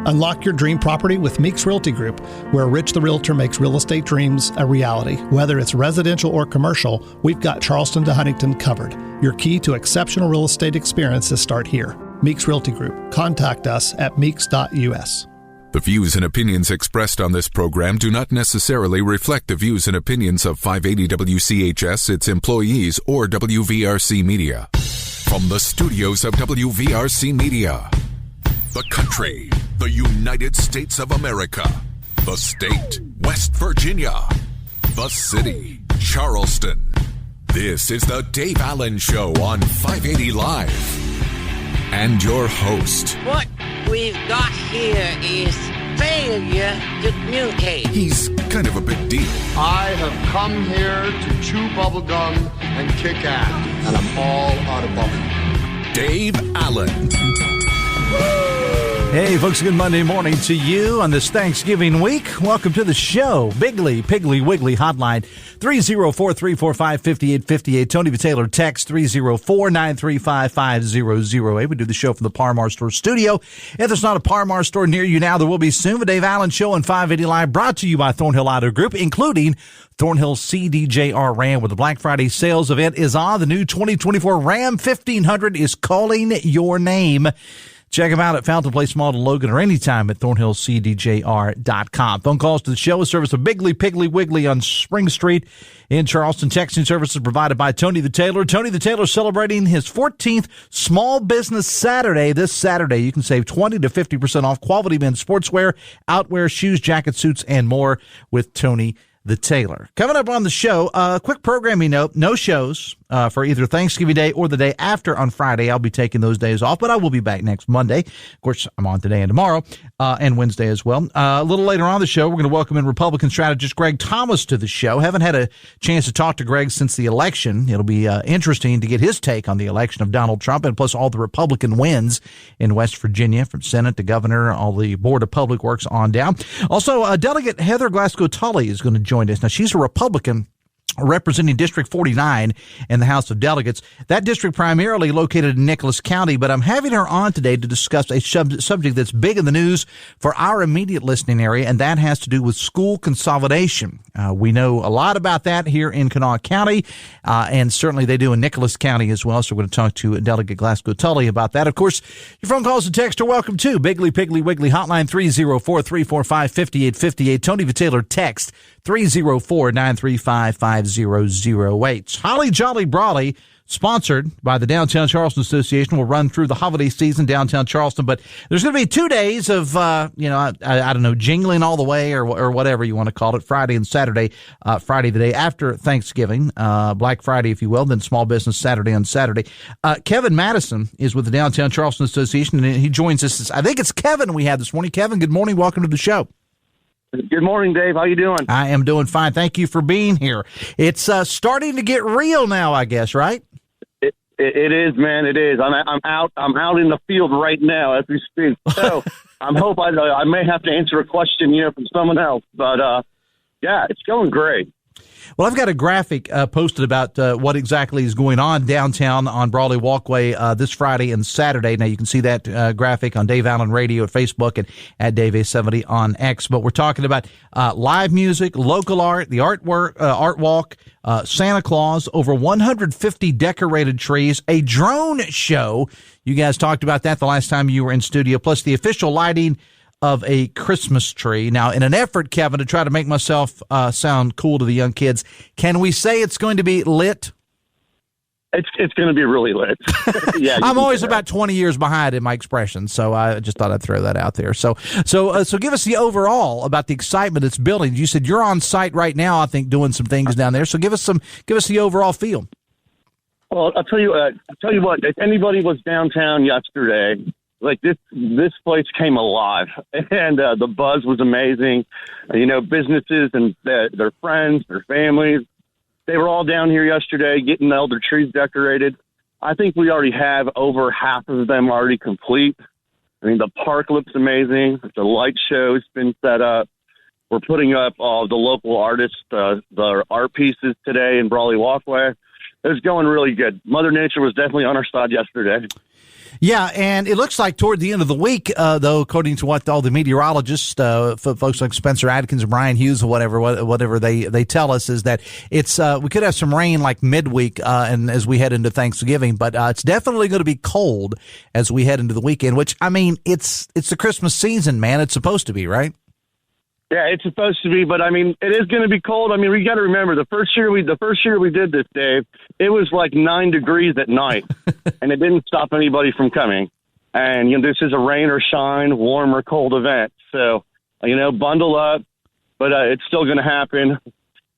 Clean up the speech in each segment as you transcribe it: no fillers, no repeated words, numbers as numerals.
Unlock your dream property with Meeks Realty Group, where Rich the Realtor makes real estate dreams a reality. Whether it's residential or commercial, we've got Charleston to Huntington covered. Your key to exceptional real estate experiences start here. Meeks Realty Group. Contact us at meeks.us. The views and opinions expressed on this program do not necessarily reflect the views and opinions of 580 WCHS, its employees, or WVRC Media. From the studios of WVRC Media, the country, the United States of America, the state, West Virginia, the city, Charleston. This is the Dave Allen Show on 580 Live. And your host. What we've got here is failure to communicate. He's kind of a big deal. I have come here to chew bubblegum and kick ass, and I'm all out of bubblegum. Dave Allen. Hey, folks, good Monday morning to you on this Thanksgiving week. Welcome to the show. Bigly, Piggly, Wiggly hotline, 304-345-5858. Tony V. Taylor, text 304-935-5008. We do the show from the Par-Mar Store studio. If there's not a Par-Mar store near you now, there will be soon. The Dave Allen Show on 580 Live, brought to you by Thornhill Auto Group, including Thornhill CDJR Ram, where the Black Friday sales event is on. The new 2024 Ram 1500 is calling your name. Check them out at Fountain Place Mall in Logan or anytime at thornhillcdjr.com. Phone calls to the show is service of Bigly, Piggly, Wiggly on Spring Street in Charleston. Texting services provided by Tony the Tailor. Tony the Tailor celebrating his 14th Small Business Saturday. This Saturday, you can save 20 to 50% off quality men's sportswear, outwear, shoes, jackets, suits, and more with Tony the Tailor. Coming up on the show, quick programming note, no shows for either Thanksgiving Day or the day after on Friday. I'll be taking those days off, but I will be back next Monday. Of course, I'm on today and tomorrow, and Wednesday as well. A little later on the show, we're going to welcome in Republican strategist Greg Thomas to the show. Haven't had a chance to talk to Greg since the election. It'll be interesting to get his take on the election of Donald Trump, and plus all the Republican wins in West Virginia, from Senate to governor, all the Board of Public Works on down. Also, Delegate Heather Glasko-Tulley is going to join us. Now, she's a Republican representing District 49 in the House of Delegates. That district primarily located in Nicholas County, but I'm having her on today to discuss a subject that's big in the news for our immediate listening area, and that has to do with school consolidation. We know a lot about that here in Kanawha County, and certainly they do in Nicholas County as well, so we're going to talk to Delegate Glasko-Tulley about that. Of course, your phone calls and texts are welcome too. Bigly, Piggly, Wiggly hotline 304-345-5858. Tony V. Taylor, text 304-935-5008. Holly Jolly Brawley, sponsored by the Downtown Charleston Association, will run through the holiday season downtown Charleston. But there's going to be 2 days of, I don't know, jingling all the way or whatever you want to call it, Friday and Saturday. Friday, the day after Thanksgiving, Black Friday, if you will, then Small Business Saturday on Saturday. Kevin Madison is with the Downtown Charleston Association, and he joins us. I think it's Kevin we had this morning. Kevin, good morning. Welcome to the show. Good morning, Dave. How you doing? I am doing fine. Thank you for being here. It's starting to get real now, I guess, right? It is, man. It is. I'm out in the field right now as we speak. So I may have to answer a question here from someone else, but yeah, it's going great. Well, I've got a graphic posted about what exactly is going on downtown on Brawley Walkway this Friday and Saturday. Now, you can see that graphic on Dave Allen Radio at Facebook and at Dave A70 on X. But we're talking about live music, local art, the art walk, Santa Claus, over 150 decorated trees, a drone show. You guys talked about that the last time you were in studio, plus the official lighting of a Christmas tree. Now, in an effort, Kevin, to try to make myself sound cool to the young kids, can we say it's going to be lit? It's going to be really lit. Yeah, I'm always about 20 years behind in my expression, so I just thought I'd throw that out there. So give us the overall about the excitement that's building. You said you're on site right now, I think, doing some things down there. So give us the overall feel. Well, I'll tell you what. If anybody was downtown yesterday, like this place came alive, and the buzz was amazing. Businesses and their friends, their families, they were all down here yesterday getting all their trees decorated. I think we already have over half of them already complete. I mean, the park looks amazing. The light show's been set up. We're putting up all the local artists, the art pieces today in Brawley Walkway. It's going really good. Mother Nature was definitely on our side yesterday. Yeah, and it looks like toward the end of the week, though, according to what all the meteorologists, folks like Spencer Adkins and Brian Hughes or whatever they tell us, is that it's we could have some rain like midweek and as we head into Thanksgiving, but it's definitely going to be cold as we head into the weekend. Which, I mean, it's the Christmas season, man. It's supposed to be, right? Yeah, it's supposed to be, but I mean, it is going to be cold. I mean, we got to remember the first year we did this, Dave, it was like 9 degrees at night, and it didn't stop anybody from coming. And this is a rain or shine, warm or cold event, so bundle up. But it's still going to happen.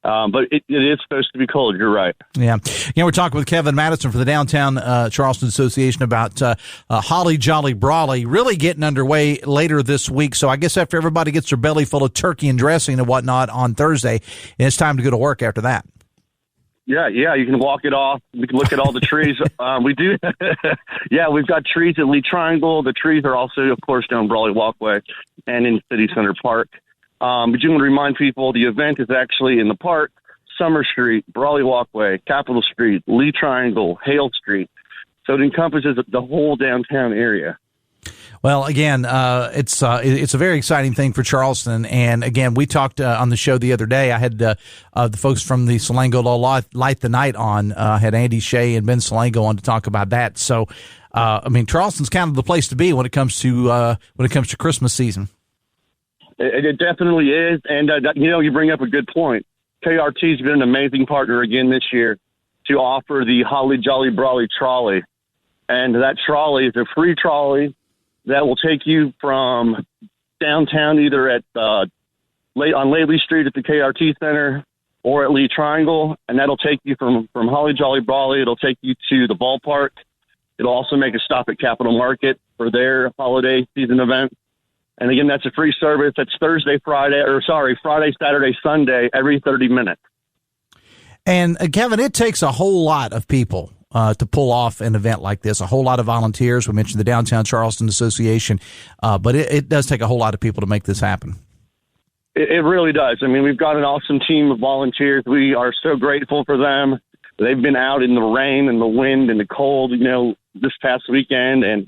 But it is supposed to be cold. You're right. Yeah. We're talking with Kevin Madison for the Downtown Charleston Association about Holly Jolly Brawley really getting underway later this week. So I guess after everybody gets their belly full of turkey and dressing and whatnot on Thursday, it's time to go to work after that. Yeah. You can walk it off. We can look at all the trees. We do. Yeah, we've got trees at Lee Triangle. The trees are also, of course, down Brawley Walkway and in City Center Park. But you want to remind people the event is actually in the park, Summer Street, Brawley Walkway, Capitol Street, Lee Triangle, Hale Street. So it encompasses the whole downtown area. Well, again, it's a very exciting thing for Charleston. And again, we talked on the show the other day. I had the folks from the Salango Light the Night on. Had Andy Shea and Ben Salango on to talk about that. So, I mean, Charleston's kind of the place to be when it comes to Christmas season. It definitely is. And, you bring up a good point. KRT's been an amazing partner again this year to offer the Holly Jolly Brawley trolley. And that trolley is a free trolley that will take you from downtown either at on Lately Street at the KRT Center or at Lee Triangle. And that'll take you from Holly Jolly Brawley. It'll take you to the ballpark. It'll also make a stop at Capitol Market for their holiday season event. And again, that's a free service. That's Friday, Saturday, Sunday, every 30 minutes. And Kevin, it takes a whole lot of people to pull off an event like this, a whole lot of volunteers. We mentioned the Downtown Charleston Association, but it does take a whole lot of people to make this happen. It really does. I mean, we've got an awesome team of volunteers. We are so grateful for them. They've been out in the rain and the wind and the cold, this past weekend. And,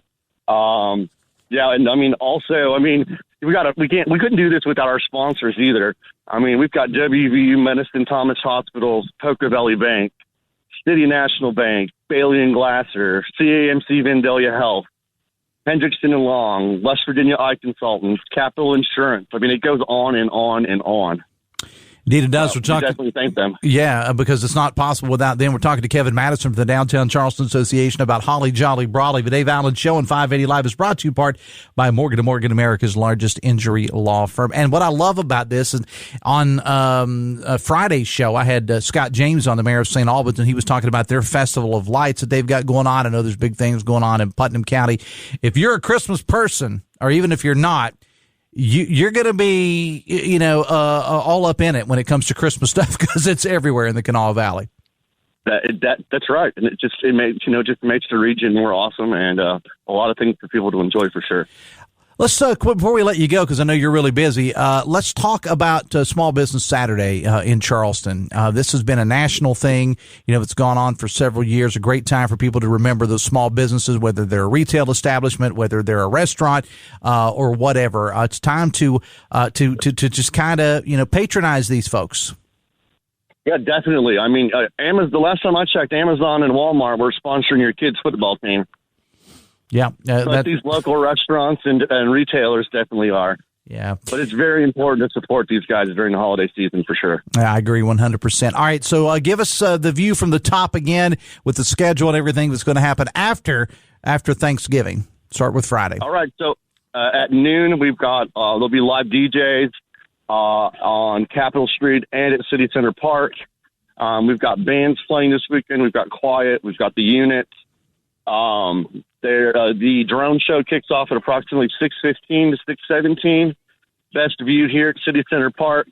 yeah, and I mean, also, we couldn't do this without our sponsors either. I mean, we've got WVU Medicine Thomas Hospitals, Poker Valley Bank, City National Bank, Bailey and Glasser, CAMC Vandalia Health, Hendrickson and Long, West Virginia Eye Consultants, Capital Insurance. I mean, it goes on and on and on. Indeed, it does. We're talking. Definitely thank them. Yeah, because it's not possible without them. We're talking to Kevin Madison from the Downtown Charleston Association about Holly Jolly Brawley. The Dave Allen Show on 580 Live is brought to you in part by Morgan & Morgan, America's largest injury law firm. And what I love about this is on Friday's show, I had Scott James on, the mayor of St. Albans, and he was talking about their Festival of Lights that they've got going on. I know there's big things going on in Putnam County. If you're a Christmas person, or even if you're not, you're going to be, all up in it when it comes to Christmas stuff because it's everywhere in the Kanawha Valley. That's right, and it makes the region more awesome and a lot of things for people to enjoy for sure. Let's before we let you go, because I know you're really busy. Let's talk about Small Business Saturday in Charleston. This has been a national thing. It's gone on for several years. A great time for people to remember those small businesses, whether they're a retail establishment, whether they're a restaurant, or whatever. It's time to just kind of patronize these folks. Yeah, definitely. I mean, the last time I checked, Amazon and Walmart were sponsoring your kids' football team. Yeah, but these local restaurants and retailers definitely are. Yeah. But it's very important to support these guys during the holiday season for sure. I agree 100%. All right, so give us the view from the top again with the schedule and everything that's going to happen after Thanksgiving. Start with Friday. All right, so at noon we've got there'll be live DJs on Capitol Street and at City Center Park. We've got bands playing this weekend. We've got Quiet. We've got the Unit. The drone show kicks off at approximately 6:15 to 6:17. Best viewed here at City Center Park.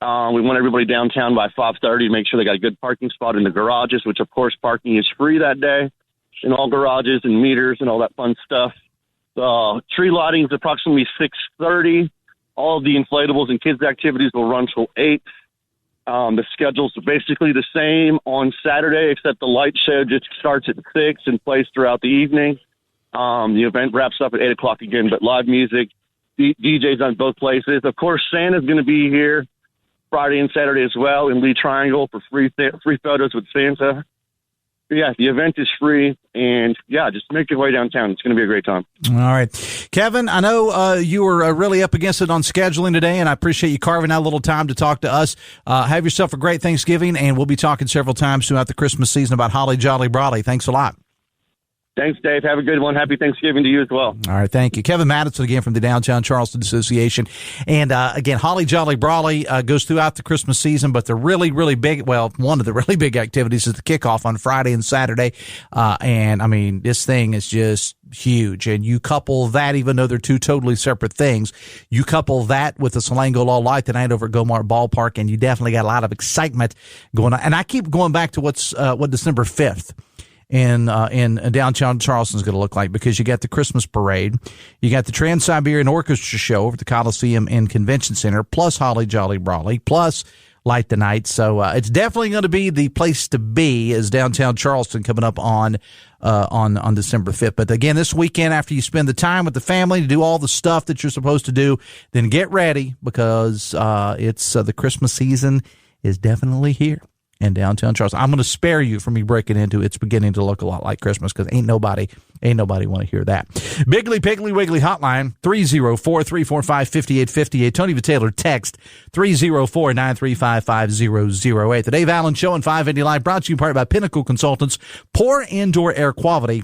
We want everybody downtown by 5:30 to make sure they got a good parking spot in the garages, which, of course, parking is free that day in all garages and meters and all that fun stuff. Tree lighting is approximately 6:30. All of the inflatables and kids' activities will run till 8. The schedule's basically the same on Saturday, except the light show just starts at 6 and plays throughout the evening. The event wraps up at 8 o'clock again, but live music, DJs on both places. Of course, Santa's going to be here Friday and Saturday as well in Lee Triangle for free photos with Santa. Yeah, the event is free, and just make your way downtown. It's going to be a great time. All right. Kevin, I know you were really up against it on scheduling today, and I appreciate you carving out a little time to talk to us. Have yourself a great Thanksgiving, and we'll be talking several times throughout the Christmas season about Holly Jolly Brawley. Thanks a lot. Thanks, Dave. Have a good one. Happy Thanksgiving to you as well. All right, thank you. Kevin Madison again from the Downtown Charleston Association. And again, Holly Jolly Brawley goes throughout the Christmas season, but the really, really big, one of the really big activities is the kickoff on Friday and Saturday. And I mean, this thing is just huge. And you couple that, even though they're two totally separate things, you couple that with the Salango Law Light tonight over at Gomart Ballpark, and you definitely got a lot of excitement going on. And I keep going back to what December 5th. In downtown Charleston is going to look like, because you got the Christmas parade, you got the Trans-Siberian Orchestra show over at the Coliseum and Convention Center, plus Holly Jolly Brawley, plus Light the Night. So it's definitely going to be the place to be as downtown Charleston coming up on December 5th. But again, this weekend, after you spend the time with the family to do all the stuff that you're supposed to do, then get ready, because it's the Christmas season is definitely here in downtown Charleston. I'm going to spare you from me breaking into it's beginning to look a lot like Christmas, because ain't nobody want to hear that. Biggly Piggly Wiggly hotline 304-345-5858. Tony Vitaylor text 304-935-5008. The Dave Allen Show on 580 Live brought to you in part by Pinnacle Consultants. Poor indoor air quality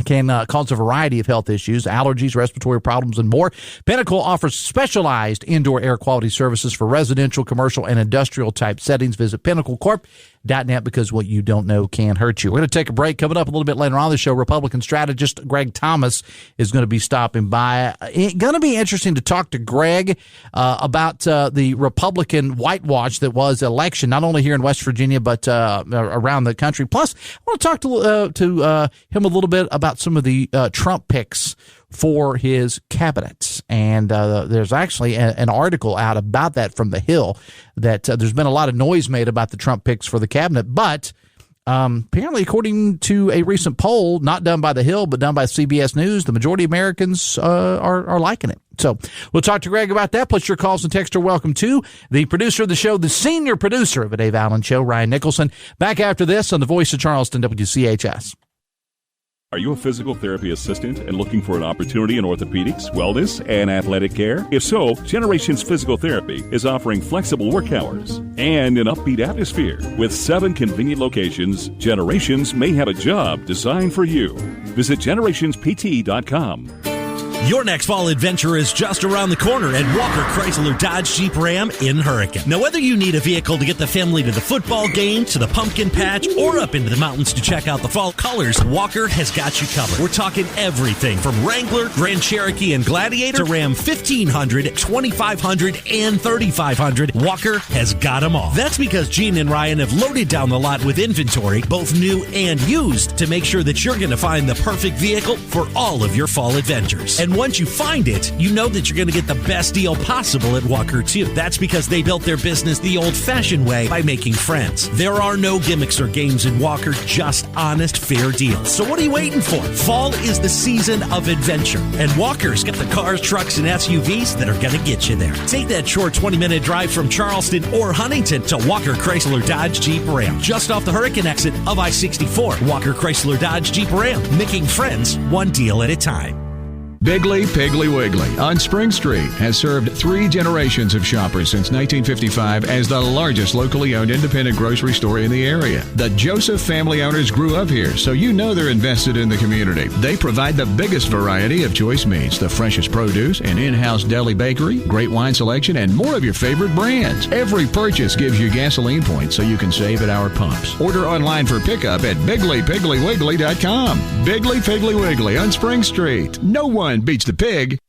can cause a variety of health issues, allergies, respiratory problems, and more. Pinnacle offers specialized indoor air quality services for residential, commercial, and industrial type settings. Visit pinnaclecorp.net, because what you don't know can hurt you. We're going to take a break. Coming up a little bit later on the show, Republican strategist Greg Thomas is going to be stopping by. It's going to be interesting to talk to Greg about the Republican whitewash that was election, not only here in West Virginia, but around the country. Plus, I want to talk to him a little bit about some of the Trump picks for his cabinet. And there's actually an article out about that from The Hill, that there's been a lot of noise made about the Trump picks for the cabinet. But apparently, according to a recent poll, not done by The Hill, but done by CBS News, the majority of Americans are liking it. So we'll talk to Greg about that. Plus, your calls and texts are welcome, too. The producer of the show, the senior producer of the Dave Allen Show, Ryan Nicholson. Back after this on the Voice of Charleston, WCHS. Are you a physical therapy assistant and looking for an opportunity in orthopedics, wellness, and athletic care? If so, Generations Physical Therapy is offering flexible work hours and an upbeat atmosphere. With 7 convenient locations, Generations may have a job designed for you. Visit generationspt.com. Your next fall adventure is just around the corner at Walker Chrysler Dodge Jeep Ram in Hurricane. Now, whether you need a vehicle to get the family to the football game, to the pumpkin patch, or up into the mountains to check out the fall colors, Walker has got you covered. We're talking everything from Wrangler, Grand Cherokee, and Gladiator to Ram 1500, 2500, and 3500. Walker has got them all. That's because Gene and Ryan have loaded down the lot with inventory, both new and used, to make sure that you're going to find the perfect vehicle for all of your fall adventures. And once you find it, you know that you're going to get the best deal possible at Walker, too. That's because they built their business the old-fashioned way, by making friends. There are no gimmicks or games in Walker, just honest, fair deals. So what are you waiting for? Fall is the season of adventure, and Walker's got the cars, trucks, and SUVs that are going to get you there. Take that short 20-minute drive from Charleston or Huntington to Walker Chrysler Dodge Jeep Ram, just off the Hurricane exit of I-64. Walker Chrysler Dodge Jeep Ram, making friends one deal at a time. Biggly Piggly Wiggly on Spring Street has served 3 generations of shoppers since 1955 as the largest locally owned independent grocery store in the area. The Joseph family owners grew up here, so you know they're invested in the community. They provide the biggest variety of choice meats, the freshest produce, an in-house deli bakery, great wine selection, and more of your favorite brands. Every purchase gives you gasoline points so you can save at our pumps. Order online for pickup at BigglyPigglyWiggly.com. Biggly Piggly Wiggly on Spring Street. No one beats the pig.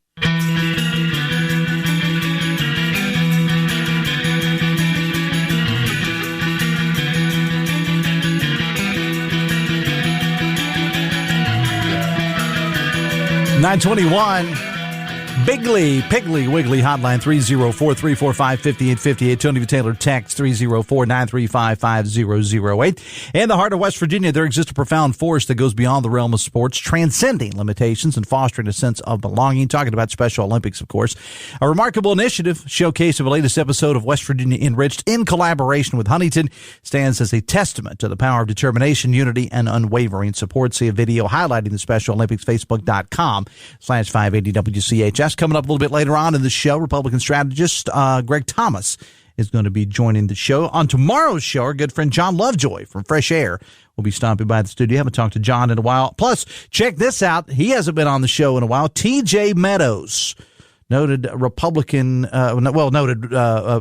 $921. Piggly Wiggly hotline 304-345-5858. Tony V. Taylor text 304-935-5008. In the heart of West Virginia, there exists a profound force that goes beyond the realm of sports, transcending limitations and fostering a sense of belonging. Talking about Special Olympics, of course. A remarkable initiative showcased in the latest episode of West Virginia Enriched in collaboration with Huntington stands as a testament to the power of determination, unity, and unwavering support. See a video highlighting the Special Olympics, facebook.com/580WCHS. Coming up a little bit later on in the show, Republican strategist Greg Thomas is going to be joining the show. On tomorrow's show, our good friend John Lovejoy from Fresh Air will be stopping by the studio. Haven't talked to John in a while. Plus, check this out. He hasn't been on the show in a while. TJ Meadows, noted Republican, noted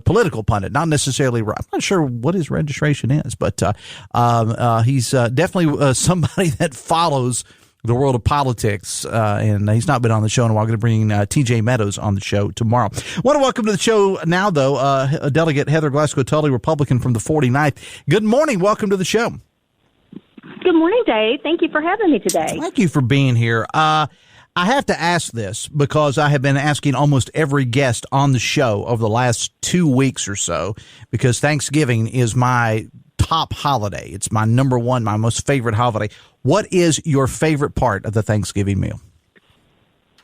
political pundit, not necessarily, I'm not sure what his registration is, but he's definitely somebody that follows the world of politics, and he's not been on the show in a while. I'm going to bring TJ Meadows on the show tomorrow. I want to welcome to the show now, though, Delegate Heather Glasko-Tulley, Republican from the 49th. Good morning. Welcome to the show. Good morning, Dave. Thank you for having me today. Thank you for being here. I have to ask this because I have been asking almost every guest on the show over the last 2 weeks or so, because Thanksgiving is my top holiday. It's my number one, my most favorite holiday. What is your favorite part of the Thanksgiving meal?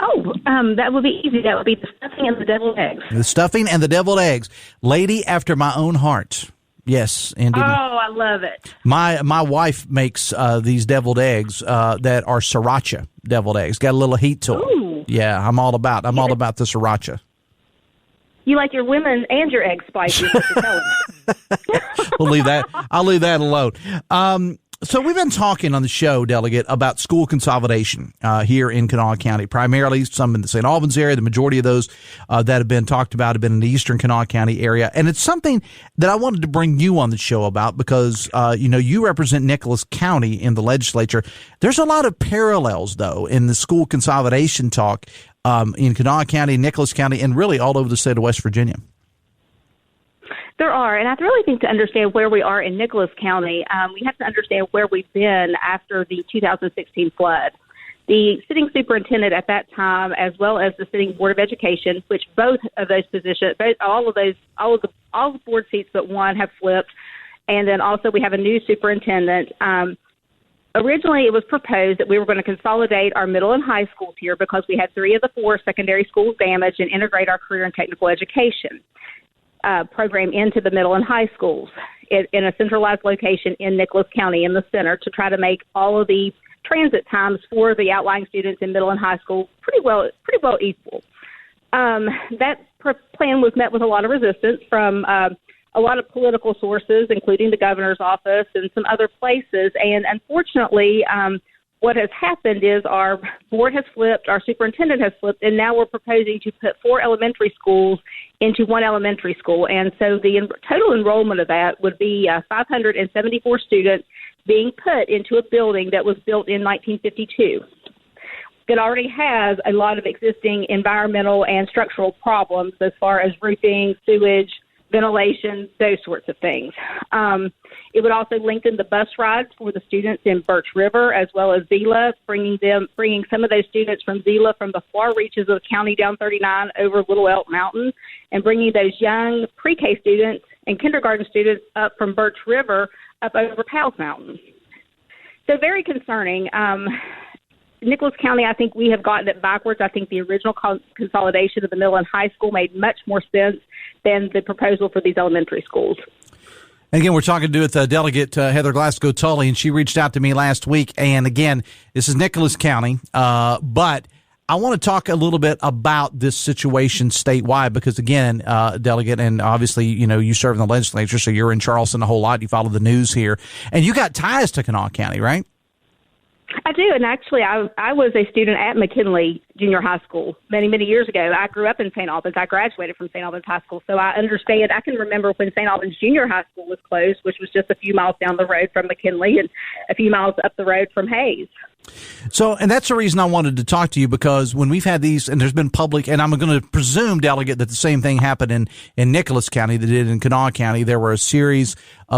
Oh, that would be easy. That would be the stuffing and the deviled eggs. The stuffing and the deviled eggs. Lady after my own heart. Yes, indeed. Oh, I love it. My wife makes these deviled eggs that are sriracha deviled eggs. Got a little heat to them. Ooh. Yeah, I'm all about the sriracha. You like your women and your eggs spicy. I'll leave that alone. So we've been talking on the show, Delegate, about school consolidation here in Kanawha County, primarily some in the St. Albans area. The majority of those that have been talked about have been in the eastern Kanawha County area. And it's something that I wanted to bring you on the show about because, you represent Nicholas County in the legislature. There's a lot of parallels, though, in the school consolidation talk in Kanawha County, Nicholas County, and really all over the state of West Virginia. There are, and I really think to understand where we are in Nicholas County, we have to understand where we've been after the 2016 flood. The sitting superintendent at that time, as well as the sitting board of education, which both of those positions, all the board seats but one have flipped, and then also we have a new superintendent. Originally, it was proposed that we were going to consolidate our middle and high schools here because we had 3 of the 4 secondary schools damaged and integrate our career and technical education program into the middle and high schools in a centralized location in Nicholas County in the center to try to make all of the transit times for the outlying students in middle and high school pretty well equal. That plan was met with a lot of resistance from a lot of political sources, including the governor's office and some other places. And unfortunately, what has happened is our board has flipped, our superintendent has flipped, and now we're proposing to put 4 elementary schools into 1 elementary school. And so the total enrollment of that would be 574 students being put into a building that was built in 1952. It already has a lot of existing environmental and structural problems as far as roofing, sewage, ventilation, those sorts of things. It would also lengthen the bus rides for the students in Birch River as well as Zila, bringing some of those students from Zila from the far reaches of the county down 39 over Little Elk Mountain, and bringing those young pre-K students and kindergarten students up from Birch River up over Powell's Mountain. So very concerning. Nicholas County, I think we have gotten it backwards. I think the original consolidation of the middle and high school made much more sense than the proposal for these elementary schools. And again, we're talking to Delegate Heather Glasko-Tulley, and she reached out to me last week. And again, this is Nicholas County, but I want to talk a little bit about this situation statewide because, again, Delegate, and obviously, you serve in the legislature, so you're in Charleston a whole lot. You follow the news here. And you got ties to Kanawha County, right? I do, and actually I was a student at McKinley Junior High School many, many years ago. I grew up in St. Albans. I graduated from St. Albans High School, so I understand. I can remember when St. Albans Junior High School was closed, which was just a few miles down the road from McKinley and a few miles up the road from Hayes. So, and that's the reason I wanted to talk to you, because when we've had these, and there's been public, and I'm going to presume, Delegate, that the same thing happened in Nicholas County that did in Kanawha County. There were a series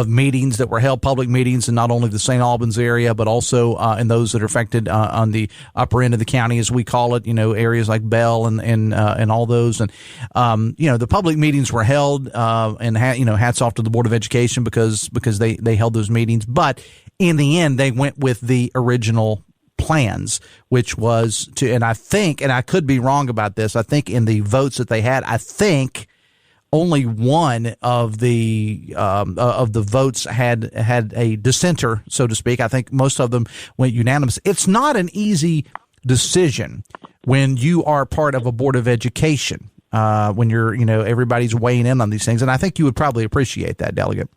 meetings that were held, public meetings, in not only the St. Albans area, but also in those that are affected on the upper end of the county, as we call it, areas like Bell and all those. And, the public meetings were held, and hats off to the Board of Education because they held those meetings. But in the end, they went with the original plans, which was and I think, and I could be wrong about this, I think in the votes that they had, I think only one of the votes had a dissenter, so to speak. I think most of them went unanimous. It's not an easy decision when you are part of a Board of Education, when you're, everybody's weighing in on these things. And I think you would probably appreciate that, Delegate.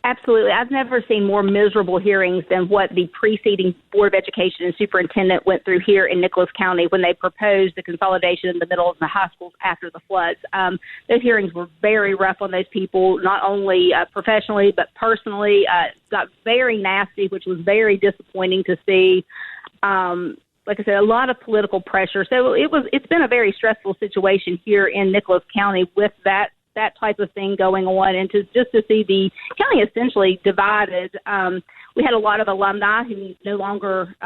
Absolutely. I've never seen more miserable hearings than what the preceding Board of Education and superintendent went through here in Nicholas County when they proposed the consolidation in the middle of the high schools after the floods. Those hearings were very rough on those people, not only professionally but personally. Got very nasty, which was very disappointing to see. Like I said, a lot of political pressure. So it's been a very stressful situation here in Nicholas County with that type of thing going on, and to see the county essentially divided. We had a lot of alumni who no longer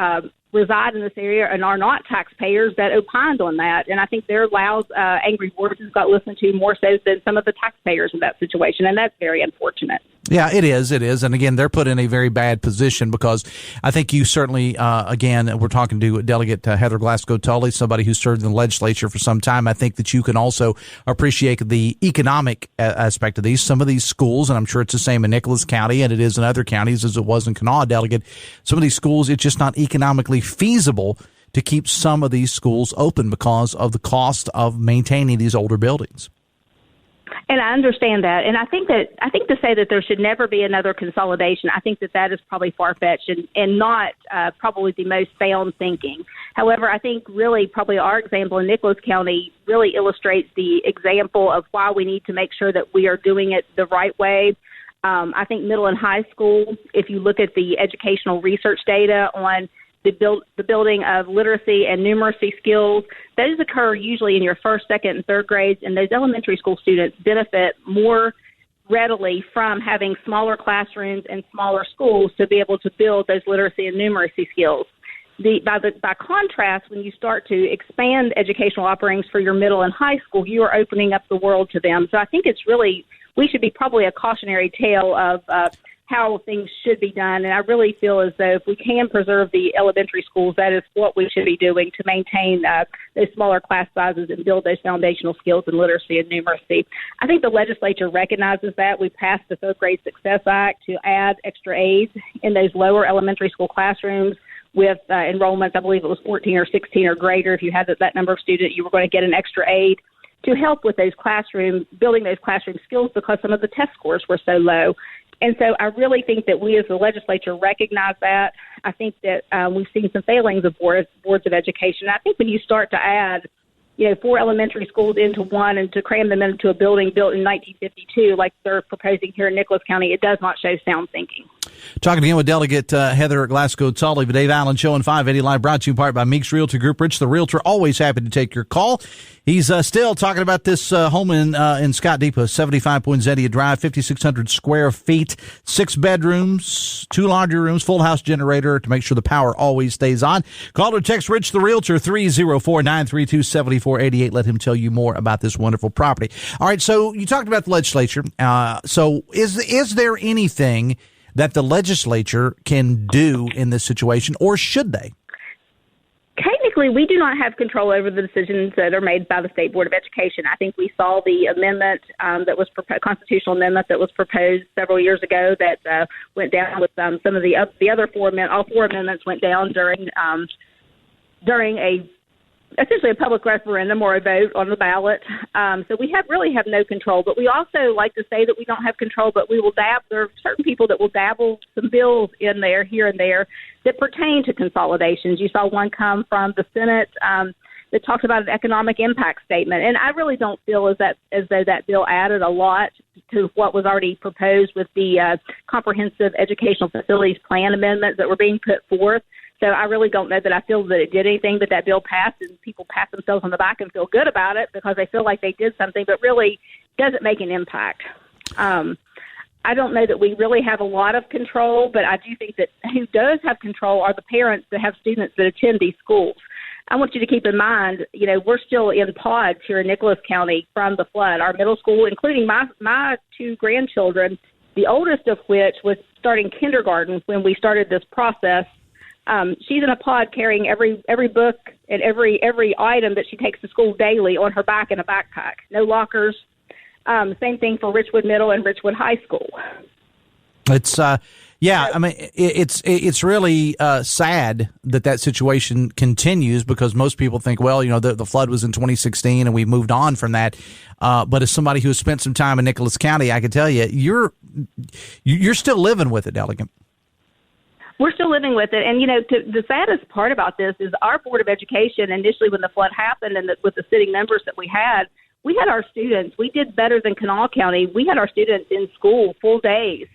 reside in this area and are not taxpayers that opined on that. And I think their loud, angry voices got listened to more so than some of the taxpayers in that situation, and that's very unfortunate. Yeah, it is. It is. And again, they're put in a very bad position because I think you certainly, again, we're talking to Delegate Heather Glasko-Tulley, somebody who served in the legislature for some time. I think that you can also appreciate the economic aspect of these. Some of these schools, and I'm sure it's the same in Nicholas County and it is in other counties as it was in Kanawha, Delegate, some of these schools, it's just not economically feasible to keep some of these schools open because of the cost of maintaining these older buildings. And I understand that. And I think to say that there should never be another consolidation, I think that is probably far-fetched and not probably the most sound thinking. However, I think really probably our example in Nicholas County really illustrates the example of why we need to make sure that we are doing it the right way. I think middle and high school, if you look at the educational research data on the building of literacy and numeracy skills, those occur usually in your first, second, and third grades, and those elementary school students benefit more readily from having smaller classrooms and smaller schools to be able to build those literacy and numeracy skills. By contrast, when you start to expand educational offerings for your middle and high school, you are opening up the world to them. So I think we should be probably a cautionary tale of how things should be done. And I really feel as though if we can preserve the elementary schools, that is what we should be doing to maintain those smaller class sizes and build those foundational skills in literacy and numeracy. I think the legislature recognizes that. We passed the Third Grade Success Act to add extra aides in those lower elementary school classrooms with enrollments. I believe it was 14 or 16 or greater. If you had that number of students, you were going to get an extra aide to help with those building those classroom skills because some of the test scores were so low. And so I really think that we as the legislature recognize that. I think that we've seen some failings of boards of education. I think when you start to add, 4 elementary schools into one and to cram them into a building built in 1952 like they're proposing here in Nicholas County, it does not show sound thinking. Talking again with Delegate Heather Glasko-Tulley, the Dave Allen Show on 580 Live, brought to you in part by Meeks Realty Group. Rich the Realtor, always happy to take your call. He's still talking about this home in Scott Depot, 75 Poinsettia Drive, 5,600 square feet, 6 bedrooms, 2 laundry rooms, full house generator to make sure the power always stays on. Call or text Rich the Realtor, 304-932-7488. Let him tell you more about this wonderful property. All right, so you talked about the legislature. So is there anything that the legislature can do in this situation, or should they? Technically, we do not have control over the decisions that are made by the State Board of Education. I think we saw the amendment that was constitutional amendment that was proposed several years ago that went down with some of the other 4 amendments. All 4 amendments went down during essentially a public referendum or a vote on the ballot. So we really have no control. But we also like to say that we don't have control, but we will there are certain people that will dabble some bills in there, here and there, that pertain to consolidations. You saw one come from the Senate that talks about an economic impact statement. And I really don't feel as though that bill added a lot to what was already proposed with the comprehensive educational facilities plan amendments that were being put forth. So I really don't know that I feel that it did anything, but that bill passed and people pat themselves on the back and feel good about it because they feel like they did something, but really doesn't make an impact. I I don't know that we really have a lot of control, but I do think that who does have control are the parents that have students that attend these schools. I want you to keep in mind, we're still in pods here in Nicholas County from the flood. Our middle school, including my two grandchildren, the oldest of which was starting kindergarten when we started this process. She's in a pod carrying every book and every item that she takes to school daily on her back in a backpack. No lockers. Same thing for Richwood Middle and Richwood High School. It's it's really sad that situation continues, because most people think, well, the flood was in 2016 and we moved on from that. But as somebody who has spent some time in Nicholas County, I can tell you, you're still living with it, Delegate. We're still living with it. And, the saddest part about this is our Board of Education, initially when the flood happened and with the sitting members that we had our students. We did better than Kanawha County. We had our students in school full days.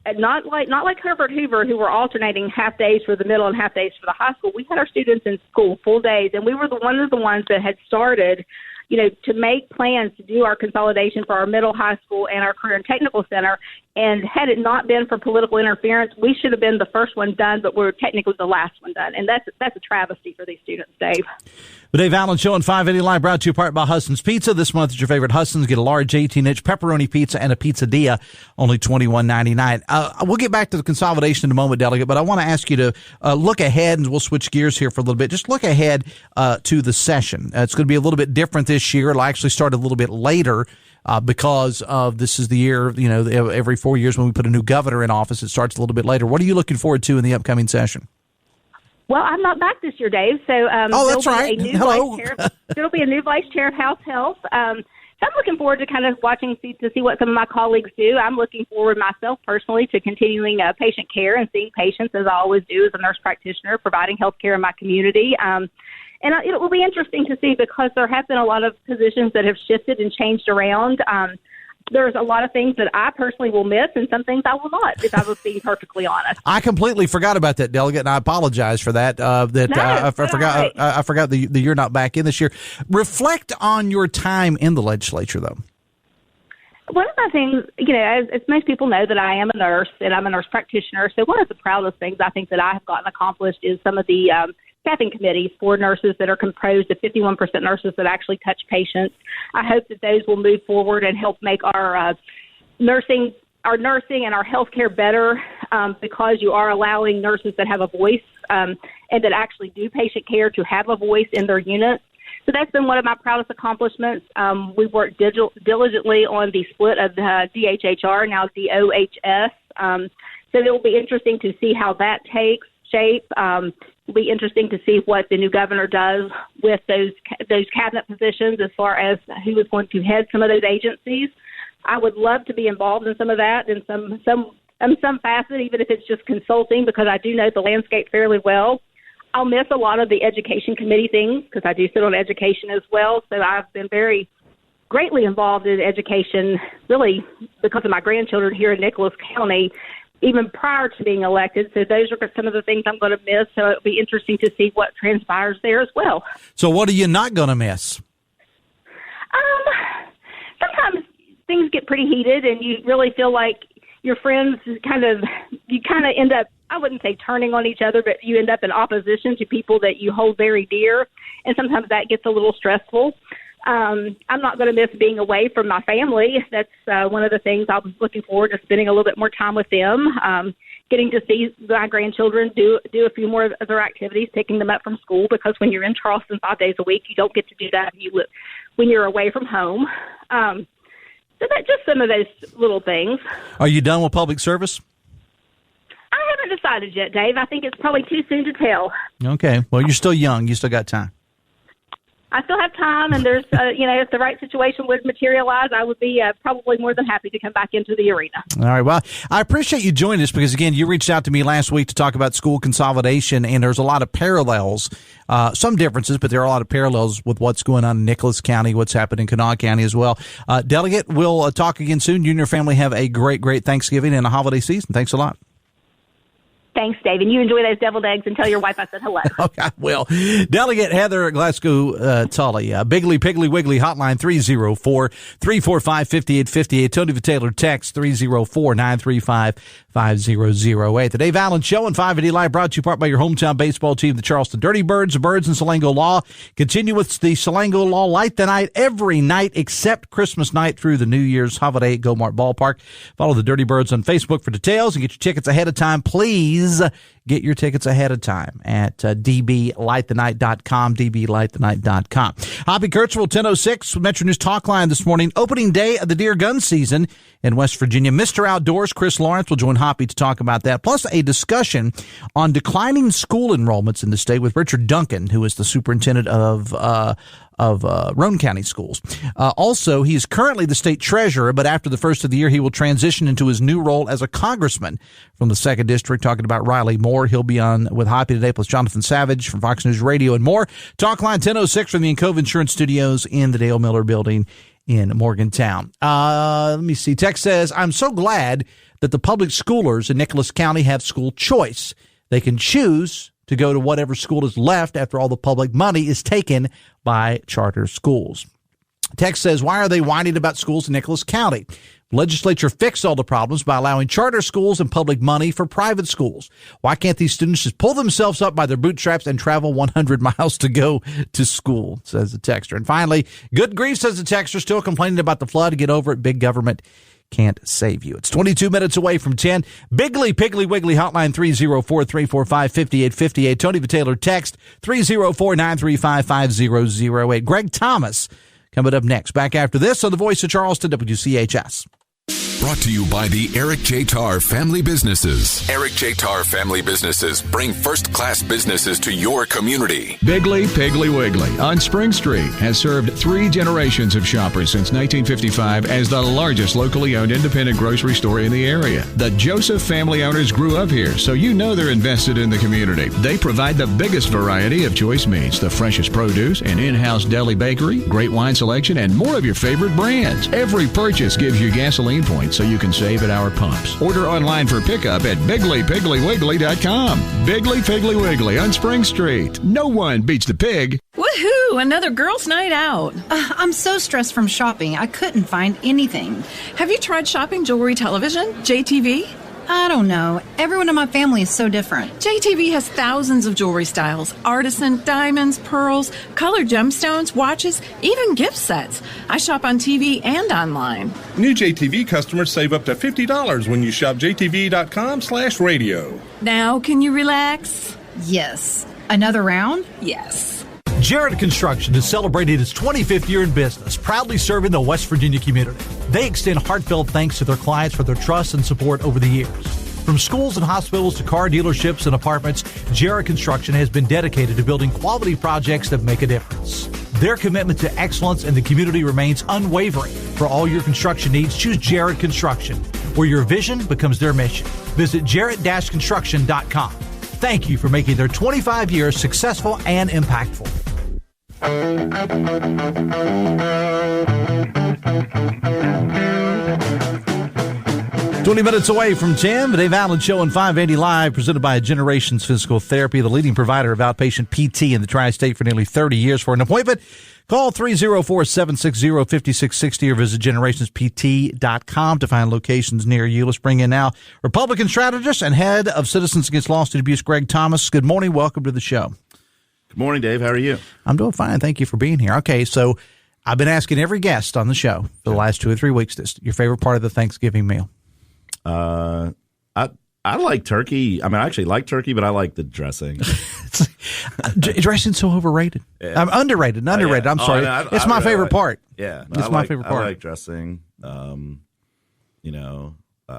And not like Herbert Hoover, who were alternating half days for the middle and half days for the high school. We had our students in school full days, and we were one of the ones that had started, to make plans to do our consolidation for our middle, high school, and our career and technical center. And had it not been for political interference, we should have been the first one done, but we're technically the last one done. And that's a travesty for these students, Dave. The Dave Allen Show on 580 Live, brought to you in part by Hudson's Pizza. This month, it's your favorite Hudson's. Get a large 18-inch pepperoni pizza and a pizzadilla, only $21.99. We'll get back to the consolidation in a moment, Delegate, but I want to ask you to look ahead, and we'll switch gears here for a little bit. Just look ahead to the session. It's going to be a little bit different this year. It'll actually start a little bit later because of this is the year, every 4 years when we put a new governor in office, it starts a little bit later. What are you looking forward to in the upcoming session? Well, I'm not back this year, Dave. So, that's right. Hello. There'll be a new vice chair of House Health. So I'm looking forward to kind of watching to see what some of my colleagues do. I'm looking forward myself personally to continuing patient care and seeing patients, as I always do as a nurse practitioner, providing health care in my community. And it will be interesting to see, because there have been a lot of positions that have shifted and changed around. There's a lot of things that I personally will miss, and some things I will not, if I was being perfectly honest. I completely forgot about that, Delegate, and I apologize for that. I forgot that you're not back in this year. Reflect on your time in the legislature, though. One of my things, as most people know, that I am a nurse and I'm a nurse practitioner. So one of the proudest things I think that I have gotten accomplished is some of the staffing committees for nurses that are composed of 51% nurses that actually touch patients. I hope that those will move forward and help make our nursing and our healthcare better, because you are allowing nurses that have a voice and that actually do patient care to have a voice in their units. So that's been one of my proudest accomplishments. We've worked diligently on the split of the DHHR, now DOHS. So it will be interesting to see how that takes shape. It'll be interesting to see what the new governor does with those cabinet positions as far as who is going to head some of those agencies. I would love to be involved in some of that in some facet, even if it's just consulting, because I do know the landscape fairly well. I'll miss a lot of the education committee things because I do sit on education as well. So I've been very greatly involved in education, really because of my grandchildren here in Nicholas County, even prior to being elected. So those are some of the things I'm going to miss. So it'll be interesting to see what transpires there as well. So what are you not going to miss? Sometimes things get pretty heated and you really feel like your friends you kind of end up, I wouldn't say turning on each other, but you end up in opposition to people that you hold very dear. And sometimes that gets a little stressful. I'm not going to miss being away from my family. That's one of the things I was looking forward to, spending a little bit more time with them, getting to see my grandchildren do a few more of their activities, picking them up from school, because when you're in Charleston 5 days a week, you don't get to do that when you're away from home. So that's just some of those little things. Are you done with public service? I haven't decided yet, Dave. I think it's probably too soon to tell. Okay. Well, you're still young. You still got time. I still have time, and there's, if the right situation would materialize, I would be probably more than happy to come back into the arena. All right. Well, I appreciate you joining us because, again, you reached out to me last week to talk about school consolidation, and there's a lot of parallels, some differences, but there are a lot of parallels with what's going on in Nicholas County, what's happening in Kanawha County as well. Delegate, we'll talk again soon. You and your family have a great, great Thanksgiving and a holiday season. Thanks a lot. Thanks, Dave. And you enjoy those deviled eggs and tell your wife I said hello. Okay, I will. Delegate Heather Glasko-Tulley, Biggly Piggly Wiggly hotline 304-345-5858. Tony Taylor text 304-935-5008. The Dave Allen Show and 580 Live brought to you part by your hometown baseball team, the Charleston Dirty Birds. The Birds and Salango Law continue with the Salango Law Light the Night every night except Christmas night through the New Year's holiday at Gomart Ballpark. Follow the Dirty Birds on Facebook for details and get your tickets ahead of time. Please get your tickets ahead of time at dblightthenight.com, dblightthenight.com. Hoppy Kurtzville, 10:06, Metro News Talk Line this morning. Opening day of the deer gun season in West Virginia. Mr. Outdoors, Chris Lawrence, will join Hoppy to talk about that, plus a discussion on declining school enrollments in the state with Richard Duncan, who is the superintendent of Roane County Schools. Also, he is currently the state treasurer, but after the first of the year, he will transition into his new role as a congressman from the 2nd District, talking about Riley Moore. He'll be on with Hoppy today, plus Jonathan Savage from Fox News Radio and more. Talk line 10:06 from the Encove Insurance Studios in the Dale Miller Building in Morgantown. Let me see. Text says, I'm so glad that the public schoolers in Nicholas County have school choice. They can choose to go to whatever school is left after all the public money is taken by charter schools. Text says, why are they whining about schools in Nicholas County? The legislature fixed all the problems by allowing charter schools and public money for private schools. Why can't these students just pull themselves up by their bootstraps and travel 100 miles to go to school, says the texter. And finally, good grief, says the texter, still complaining about the flood. Get over it. Big government can't save you. It's 22 minutes away from 10. Biggly Piggly Wiggly hotline 304-345-5858. Tony Taylor text 304-935-5008. Greg Thomas coming up next. Back after this on the Voice of Charleston, WCHS. Brought to you by the Eric J. Tarr Family Businesses. Eric J. Tarr Family Businesses bring first-class businesses to your community. Biggly Piggly Wiggly on Spring Street has served 3 generations of shoppers since 1955 as the largest locally owned independent grocery store in the area. The Joseph family owners grew up here, so you know they're invested in the community. They provide the biggest variety of choice meats, the freshest produce, an in-house deli bakery, great wine selection, and more of your favorite brands. Every purchase gives you gasoline points so you can save at our pumps. Order online for pickup at bigglypigglywiggly.com. Biggly Piggly Wiggly on Spring Street. No one beats the pig. Woohoo! Another girls' night out. I'm so stressed from shopping. I couldn't find anything. Have you tried shopping jewelry television, JTV? I don't know. Everyone in my family is so different. JTV has thousands of jewelry styles. Artisan, diamonds, pearls, colored gemstones, watches, even gift sets. I shop on TV and online. New JTV customers save up to $50 when you shop jtv.com/radio. Now, can you relax? Yes. Another round? Yes. Jarrett Construction has celebrated its 25th year in business, proudly serving the West Virginia community. They extend heartfelt thanks to their clients for their trust and support over the years. From schools and hospitals to car dealerships and apartments, Jarrett Construction has been dedicated to building quality projects that make a difference. Their commitment to excellence in the community remains unwavering. For all your construction needs, choose Jarrett Construction, where your vision becomes their mission. Visit jarrett-construction.com. Thank you for making their 25 years successful and impactful. 20 minutes away from 10, the Dave Allen Show on 580 Live, presented by Generations Physical Therapy, the leading provider of outpatient PT in the Tri-State for nearly 30 years. For an appointment, call 304-760-5660 or visit generationspt.com to find locations near you. Let's bring in now Republican strategist and head of Citizens Against Lawsuit Abuse, Greg Thomas. Good morning. Welcome to the show. Good morning, Dave. How are you? I'm doing fine. Thank you for being here. Okay, so I've been asking every guest on the show for the last 2 or 3 weeks this, your favorite part of the Thanksgiving meal. I like turkey. I mean, I actually like turkey, but I like the dressing. Dressing's so overrated. Yeah. I'm underrated. Yeah. I'm sorry. It's my favorite part. Yeah, it's my favorite part. I like dressing. My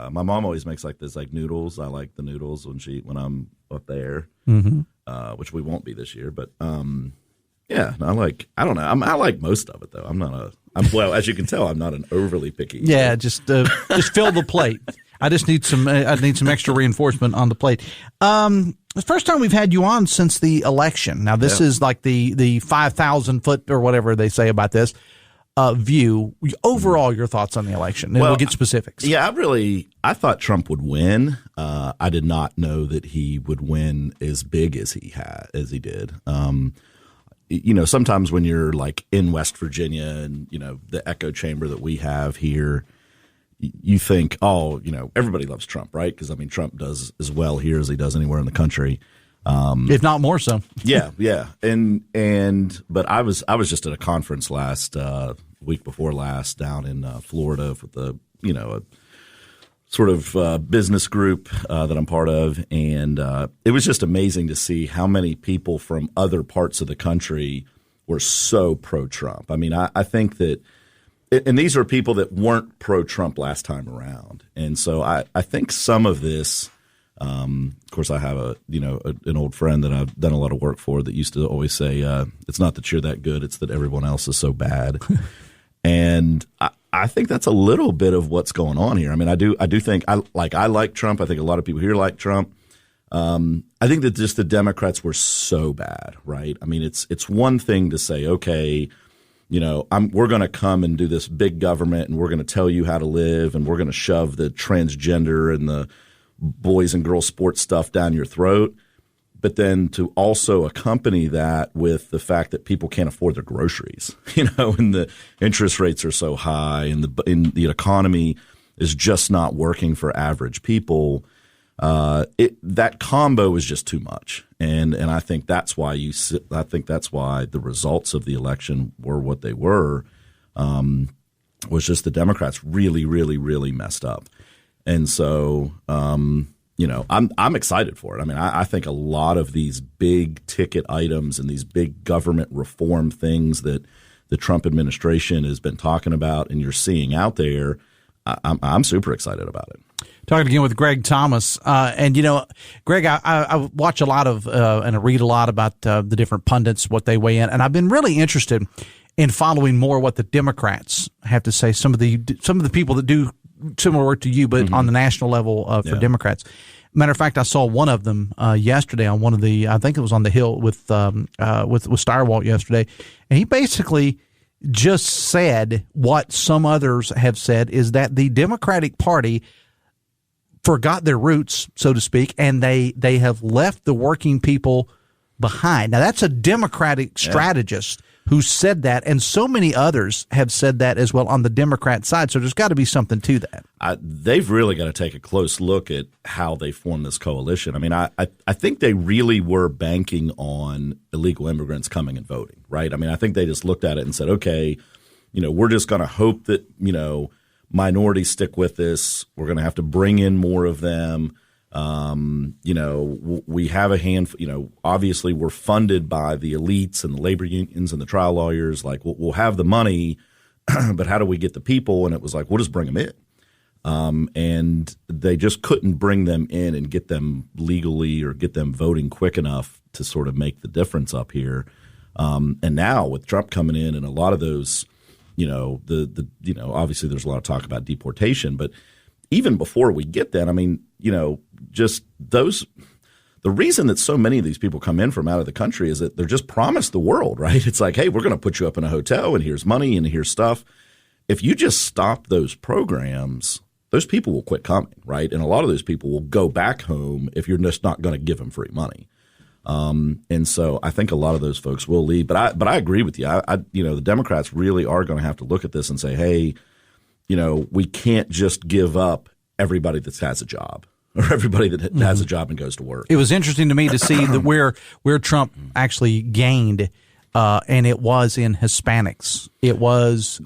mom always makes like this, like noodles. I like the noodles when I'm up there, which we won't be this year. But I like most of it though. As you can tell, I'm not an overly picky. Yeah, just fill the plate. I just need some extra reinforcement on the plate. The first time we've had you on since the election. Now this is like the 5,000 foot or whatever they say about this. view, overall, your thoughts on the election, and we'll get specifics. Yeah, I thought Trump would win. I did not know that he would win as big as he did. Sometimes when you're like in West Virginia and, the echo chamber that we have here, you think, everybody loves Trump, right? Because, Trump does as well here as he does anywhere in the country. If not more so. Yeah. But I was just at a conference last week before last down in Florida with a sort of business group that I'm part of, and it was just amazing to see how many people from other parts of the country were so pro-Trump. I think that, and these are people that weren't pro-Trump last time around, and so I think some of this. Of course, I have an old friend that I've done a lot of work for that used to always say, "It's not that you're that good; it's that everyone else is so bad." And I think that's a little bit of what's going on here. I do think I like Trump. I think a lot of people here like Trump. I think that just the Democrats were so bad, right? It's one thing to say, okay, we're going to come and do this big government, and we're going to tell you how to live, and we're going to shove the transgender and the boys and girls sports stuff down your throat, but then to also accompany that with the fact that people can't afford their groceries, and the interest rates are so high, and the economy is just not working for average people. That combo is just too much, and I think that's why the results of the election were what they were. Was just the Democrats really, really, really messed up. And so, I'm excited for it. I think a lot of these big ticket items and these big government reform things that the Trump administration has been talking about and you're seeing out there, I'm super excited about it. Talking again with Greg Thomas. Greg, I watch a lot of and I read a lot about the different pundits, what they weigh in. And I've been really interested in following more what the Democrats have to say, some of the people that do similar work to you, but on the national level for Democrats. Matter of fact, I saw one of them yesterday on one of the, I think it was on the Hill with Steyerwalt yesterday, and he basically just said what some others have said, is that the Democratic Party forgot their roots, so to speak, and they have left the working people behind. Now, that's a Democratic strategist who said that, and so many others have said that as well on the Democrat side, so there's got to be something to that. They've really got to take a close look at how they formed this coalition. I think they really were banking on illegal immigrants coming and voting, right? I think they just looked at it and said, okay, we're just going to hope that, minorities stick with this. We're going to have to bring in more of them. We have a handful, obviously we're funded by the elites and the labor unions and the trial lawyers. Like, we'll have the money, but how do we get the people? And it was like, we'll just bring them in. And they just couldn't bring them in and get them legally or get them voting quick enough to sort of make the difference up here. And now with Trump coming in and a lot of those, obviously there's a lot of talk about deportation, but even before we get that, just those – the reason that so many of these people come in from out of the country is that they're just promised the world, right? It's like, hey, we're going to put you up in a hotel and here's money and here's stuff. If you just stop those programs, those people will quit coming, right? And a lot of those people will go back home if you're just not going to give them free money. And so I think a lot of those folks will leave. But I agree with you. The Democrats really are going to have to look at this and say, hey, we can't just give up everybody that has a job or everybody that has a job and goes to work. It was interesting to me to see that where Trump actually gained, and it was in Hispanics. It was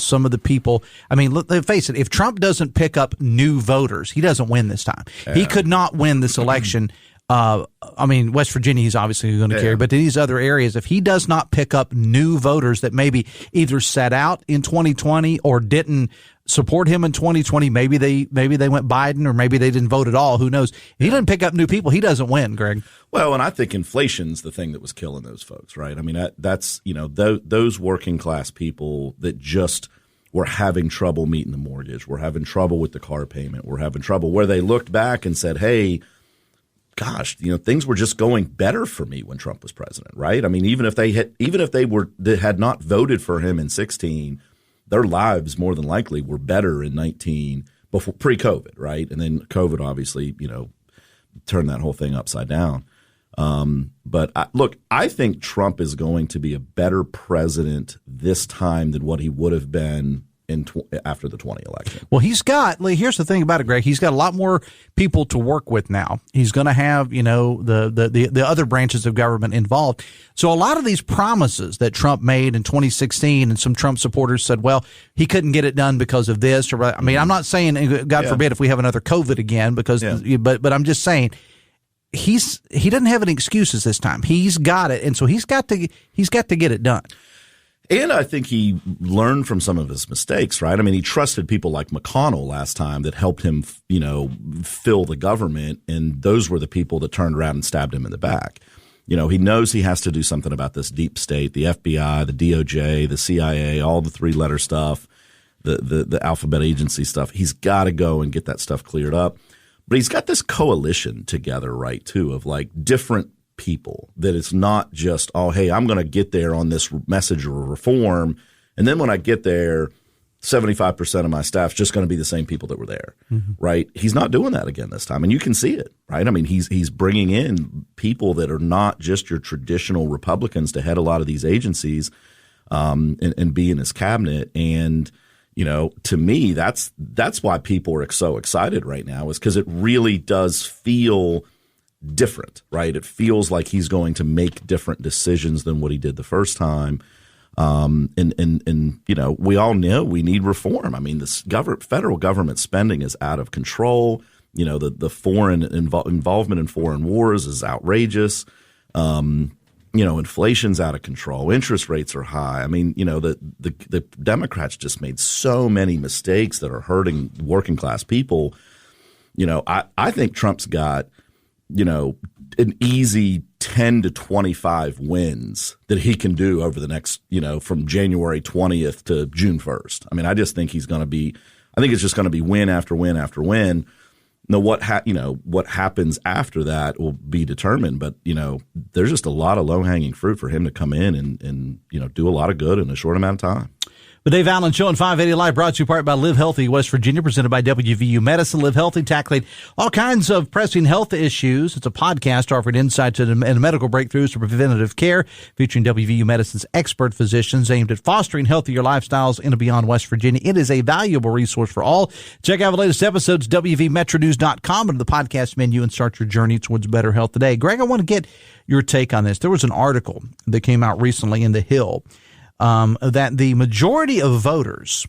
some of the people. Let's face it. If Trump doesn't pick up new voters, he doesn't win this time. He could not win this election. West Virginia, he's obviously going to carry, but in these other areas, if he does not pick up new voters that maybe either sat out in 2020 or didn't support him in 2020, maybe they went Biden or maybe they didn't vote at all. Who knows? If he doesn't pick up new people, he doesn't win, Greg. Well, and I think inflation's the thing that was killing those folks, right? That's those working class people that just were having trouble meeting the mortgage, were having trouble with the car payment, were having trouble where they looked back and said, hey, gosh, things were just going better for me when Trump was president, right? Even if they had not voted for him in 2016, their lives more than likely were better in before pre-COVID, right? And then COVID obviously, turned that whole thing upside down. But I think Trump is going to be a better president this time than what he would have been after the 2020 election. Well, here's the thing about it, Greg. He's got a lot more people to work with now. He's going to have, the other branches of government involved. So a lot of these promises that Trump made in 2016, and some Trump supporters said, well, he couldn't get it done because of this. I'm not saying, God forbid, if we have another COVID again, but I'm just saying, he doesn't have any excuses this time. He's got it, and so he's got to get it done. And I think he learned from some of his mistakes, right? I mean, he trusted people like McConnell last time that helped him, fill the government, and those were the people that turned around and stabbed him in the back. He knows he has to do something about this deep state, the FBI, the DOJ, the CIA, all the three-letter stuff, the alphabet agency stuff. He's got to go and get that stuff cleared up. But he's got this coalition together, right, too, of like different people, that it's not just, oh, hey, I'm going to get there on this message of reform, and then when I get there, 75% of my staff's just going to be the same people that were there, right? He's not doing that again this time, and you can see it, right? I mean, he's bringing in people that are not just your traditional Republicans to head a lot of these agencies and be in his cabinet. And to me, that's why people are so excited right now, is because it really does feel different, right? It feels like he's going to make different decisions than what he did the first time. And we all know we need reform. I mean, this federal government spending is out of control. The foreign involvement in foreign wars is outrageous. Inflation's out of control. Interest rates are high. I mean, the Democrats just made so many mistakes that are hurting working class people. I think Trump's got an easy 10 to 25 wins that he can do over the next, from January 20th to June 1st. I mean, I just think it's just going to be win after win after win. Now, what happens after that will be determined. But, there's just a lot of low-hanging fruit for him to come in and do a lot of good in a short amount of time. The Dave Allen Show on 580 Live, brought to you part by Live Healthy West Virginia, presented by WVU Medicine. Live Healthy, tackling all kinds of pressing health issues. It's a podcast offering insights and medical breakthroughs to preventative care, featuring WVU Medicine's expert physicians, aimed at fostering healthier lifestyles in and beyond West Virginia. It is a valuable resource for all. Check out the latest episodes, WVMetronews.com, under the podcast menu, and start your journey towards better health today. Greg, I want to get your take on this. There was an article that came out recently in The Hill that the majority of voters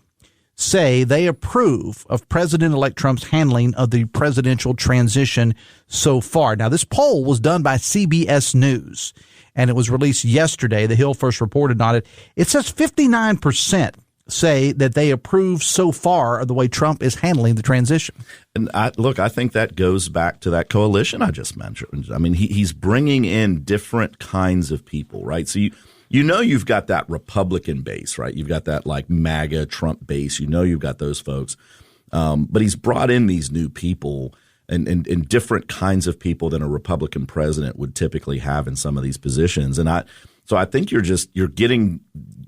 say they approve of President-elect Trump's handling of the presidential transition so far. Now, this poll was done by CBS News, and it was released yesterday. The Hill first reported on it. It says 59% say that they approve so far of the way Trump is handling the transition. And I think that goes back to that coalition I just mentioned. I mean, he's bringing in different kinds of people, right? So you've got that Republican base, right? You've got that like MAGA Trump base. You've got those folks. But he's brought in these new people and different kinds of people than a Republican president would typically have in some of these positions. And so I think you're getting,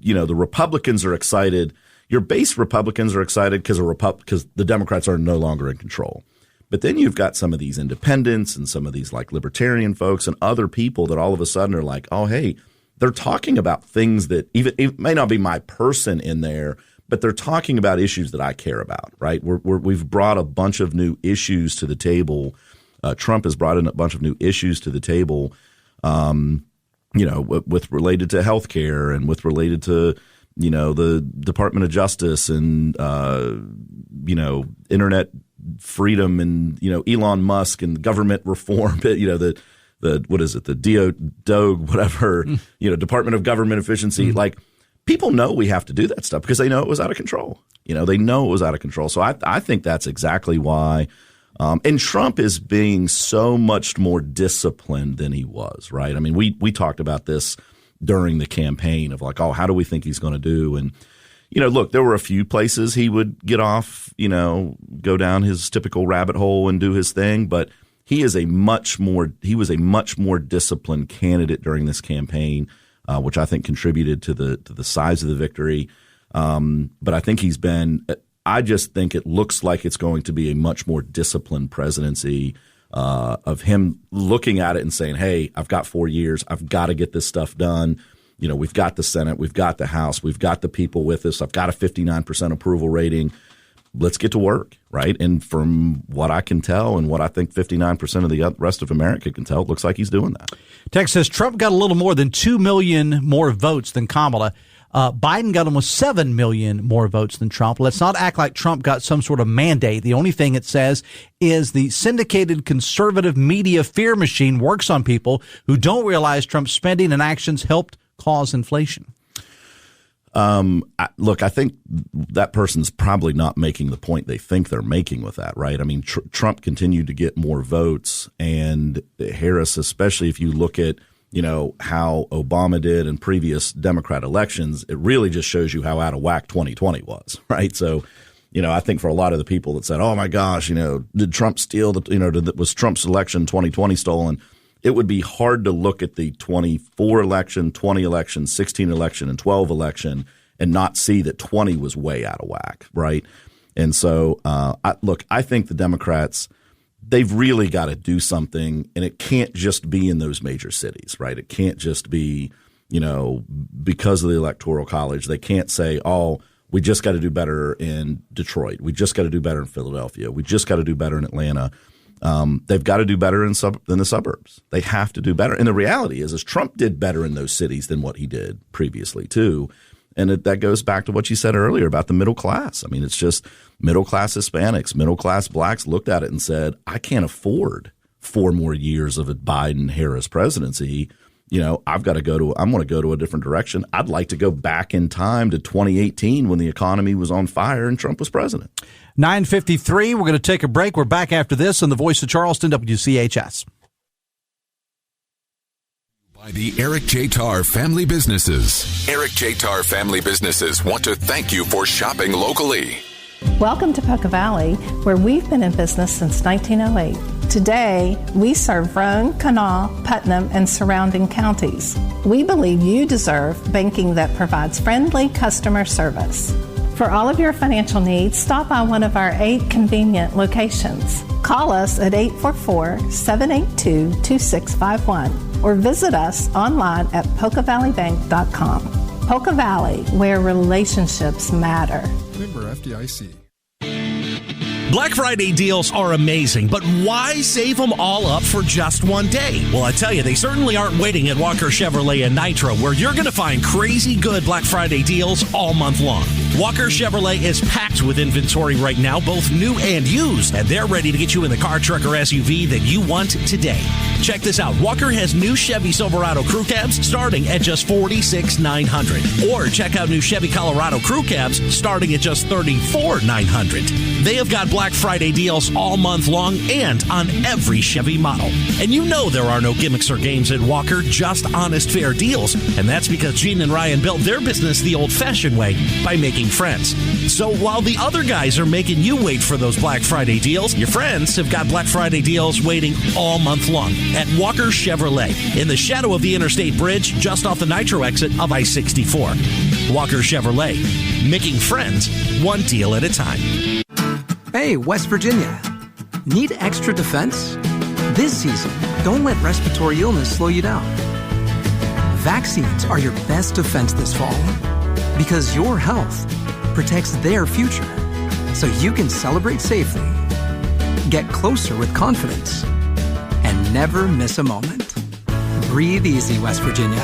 the Republicans are excited. Your base Republicans are excited because the Democrats are no longer in control. But then you've got some of these independents and some of these like libertarian folks and other people that all of a sudden are like, oh, hey, they're talking about things that it may not be my person in there, but they're talking about issues that I care about, right? We've brought a bunch of new issues to the table. Trump has brought in a bunch of new issues to the table, with related to healthcare and with related to, the Department of Justice and, internet freedom and, Elon Musk and government reform, what is it? The DOG, whatever, Department of Government Efficiency. Mm-hmm. Like, people know we have to do that stuff because they know it was out of control. They know it was out of control. So I think that's exactly why. And Trump is being so much more disciplined than he was, right? I mean, we talked about this during the campaign of like, oh, how do we think he's going to do? And, look, there were a few places he would get off, go down his typical rabbit hole and do his thing, but he was a much more disciplined candidate during this campaign, which I think contributed to the size of the victory. But I think I just think it looks like it's going to be a much more disciplined presidency of him looking at it and saying, hey, I've got 4 years. I've got to get this stuff done. We've got the Senate. We've got the House. We've got the people with us. I've got a 59% approval rating. Let's get to work, right? And from what I can tell and what I think 59% of the rest of America can tell, it looks like he's doing that. Text says Trump got a little more than 2 million more votes than Kamala. Biden got almost 7 million more votes than Trump. Let's not act like Trump got some sort of mandate. The only thing it says is the syndicated conservative media fear machine works on people who don't realize Trump's spending and actions helped cause inflation. Look, I think that person's probably not making the point they think they're making with that, right? I mean, Trump continued to get more votes, and Harris, especially if you look at how Obama did in previous Democrat elections, it really just shows you how out of whack 2020 was, right? So, I think for a lot of the people that said, oh my gosh, did Trump steal was Trump's election 2020 stolen? It would be hard to look at the 24 election, 20 election, 16 election, and 12 election and not see that 20 was way out of whack, right? And so, I think the Democrats, they've really got to do something, and it can't just be in those major cities, right? It can't just be, because of the Electoral College. They can't say, oh, we just got to do better in Detroit. We just got to do better in Philadelphia. We just got to do better in Atlanta. They've got to do better in the suburbs. They have to do better. And the reality is Trump did better in those cities than what he did previously, too. And that goes back to what you said earlier about the middle class. I mean, it's just middle-class Hispanics, middle-class blacks looked at it and said, I can't afford 4 more years of a Biden-Harris presidency. I'm going to go to a different direction. I'd like to go back in time to 2018 when the economy was on fire and Trump was president. 9:53. We're going to take a break. We're back after this on the Voice of Charleston, WCHS. By the Eric J. Tarr Family Businesses. Eric J. Tarr Family Businesses want to thank you for shopping locally. Welcome to Poca Valley, where we've been in business since 1908. Today, we serve Roane, Kanawha, Putnam, and surrounding counties. We believe you deserve banking that provides friendly customer service. For all of your financial needs, stop by one of our 8 convenient locations. Call us at 844-782-2651 or visit us online at PocaValleyBank.com. Poca Valley, where relationships matter. Member FDIC. Black Friday deals are amazing, but why save them all up for just one day? Well, I tell you, they certainly aren't waiting at Walker Chevrolet and Nitro, where you're going to find crazy good Black Friday deals all month long. Walker Chevrolet is packed with inventory right now, both new and used, and they're ready to get you in the car, truck, or SUV that you want today. Check this out. Walker has new Chevy Silverado Crew Cabs starting at just $46,900. Or check out new Chevy Colorado Crew Cabs starting at just $34,900. They have got Black Friday deals all month long and on every Chevy model. And you know there are no gimmicks or games at Walker, just honest, fair deals. And that's because Gene and Ryan built their business the old-fashioned way by making friends. So while the other guys are making you wait for those Black Friday deals, your friends have got Black Friday deals waiting all month long at Walker Chevrolet in the shadow of the Interstate Bridge just off the Nitro exit of I-64. Walker Chevrolet, making friends one deal at a time. Hey, West Virginia. Need extra defense? This season, don't let respiratory illness slow you down. Vaccines are your best defense this fall because your health protects their future so you can celebrate safely, get closer with confidence, and never miss a moment. Breathe easy, West Virginia.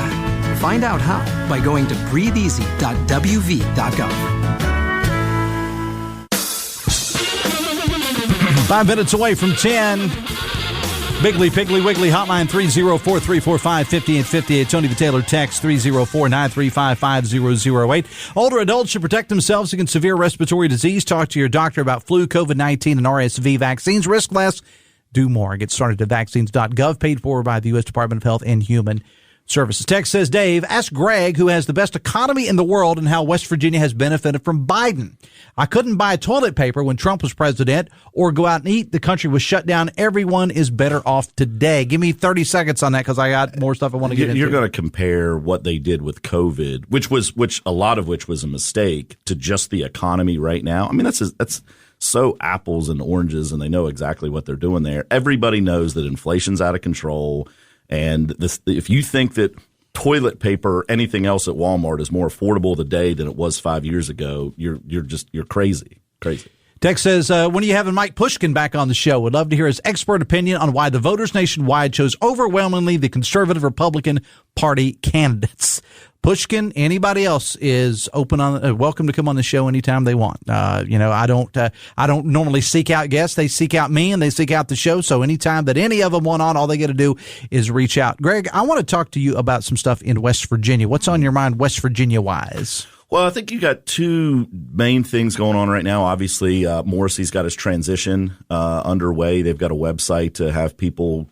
Find out how by going to breatheeasy.wv.gov. 5 minutes away from 10. Biggly, Piggly, Wiggly, hotline 304-345-5858. Tony the Taylor text 304-935-5008. Older adults should protect themselves against severe respiratory disease. Talk to your doctor about flu, COVID-19, and RSV vaccines. Risk less, do more. Get started at vaccines.gov, paid for by the U.S. Department of Health and Human services. Text says, Dave, ask Greg who has the best economy in the world and how West Virginia has benefited from Biden. I couldn't buy toilet paper when Trump was president or go out and eat. The country was shut down. Everyone is better off today. Give me 30 seconds on that because I got more stuff I want to get into. You're going to compare what they did with COVID, which a lot of which was a mistake, to just the economy right now. I mean, that's so apples and oranges, and they know exactly what they're doing there. Everybody knows that inflation's out of control. And if you think that toilet paper or anything else at Walmart is more affordable today than it was 5 years ago, you're crazy. Tex says, when are you having Mike Pushkin back on the show? Would love to hear his expert opinion on why the voters nationwide chose overwhelmingly the conservative Republican Party candidates. Pushkin, anybody else is welcome to come on the show anytime they want. I don't normally seek out guests. They seek out me and they seek out the show. So anytime that any of them want on, all they got to do is reach out. Greg, I want to talk to you about some stuff in West Virginia. What's on your mind West Virginia wise? Well, I think you got two main things going on right now. Obviously, Morrissey's got his transition underway. They've got a website to have people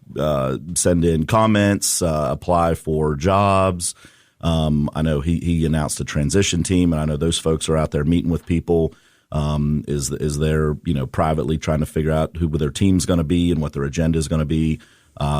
send in comments, apply for jobs. I know he announced a transition team, and I know those folks are out there meeting with people. Is they're privately trying to figure out who their team's going to be and what their agenda is going to be.